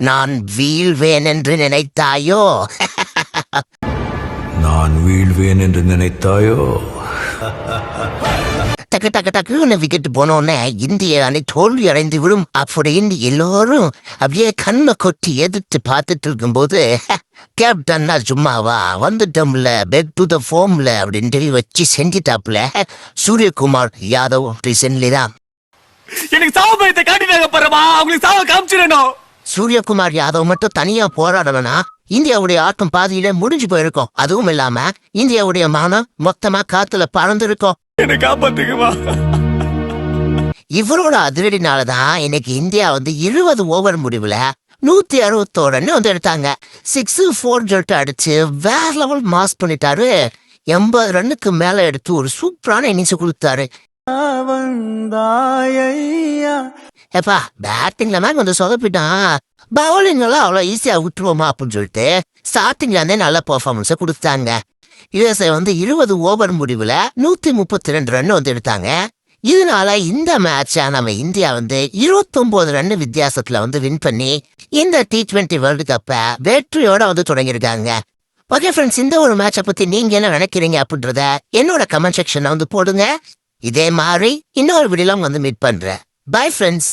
நான் வீழ்வேன் என்று நினைத்தாயோ? நான் வீழ்வேன் என்று நினைத்தாயோ? டக்கு டக்கு டக்குன்னு விக்கெட் போனோடனே இந்திய அணி தோல்வி அடைந்து விடும் அப்படின்னு எல்லோரும் அப்படியே கண்ணை கொட்டி எதிர்த்து பார்த்துட்டு இருக்கும்போது கேப்டன்னா சும்மாவா வந்துட்டோம்ல பேக் டு த ஃபார்ம்ல அப்படின்ட்டு வச்சு செஞ்சிட்டாப்ல சூரியகுமார் யாதவ் ரீசன்ட்லி தான். எனக்கு சாவ பயத்தை காட்டினாங்க பாருமா, அவங்களுக்கு சாவ காமிச்சிடணும். சூரியகுமார் யாதவ் மட்டும் தனியா போராடலனா இந்தியாவுடைய ஆட்டம் பாதியில முடிஞ்சு போயிருக்கோம். அதுவும் இல்லாம இந்தியாவுடைய மானம் மொத்தமா காத்துல பறந்துருக்கும். என்ன காப்பாத்துக்குமா. இவரோட அதிரடினாலதான் இன்னைக்கு இந்தியா 20 ஓவர் முடிவுல 161 ரன் எடுத்தாங்க. 6 4 சொல்லிட்டு அடிச்சு வேற லெவல் மாஸ் பண்ணிட்டாரு. 80 ரன்னுக்கு மேல எடுத்து ஒரு சூப்பரான இன்னிங்ஸ் கொடுத்தாரு. எப்பா பேட்டிங்ல மேம் சொதப்பிட்டான், பவுலிங் எல்லாம் அவ்வளவு ஈஸியா விட்டுருவோமா அப்படின்னு சொல்லிட்டு ஸ்டார்டிங்ல இருந்தே நல்ல பெர்ஃபார்மன்ஸை கொடுத்தாங்க. யுஎஸ்ஏ 20 ஓவர் முடிவுல 132 ரன் எடுத்தாங்க. இதனால இந்த மேட்ச நம்ம இந்தியா 29 ரன் வித்தியாசத்துல வின் பண்ணி இந்த T20 வேர்ல்டு கப்பை வெற்றியோட தொடங்கியிருக்காங்க. ஓகே ஃப்ரெண்ட்ஸ், இந்த ஒரு மேட்சை பத்தி நீங்க என்ன நினைக்கிறீங்க அப்படின்றத என்னோட கமெண்ட் செக்ஷன்ல போடுங்க. இதே மாதிரி இன்னொரு வீடியோல மீட் பண்றேன். Bye friends.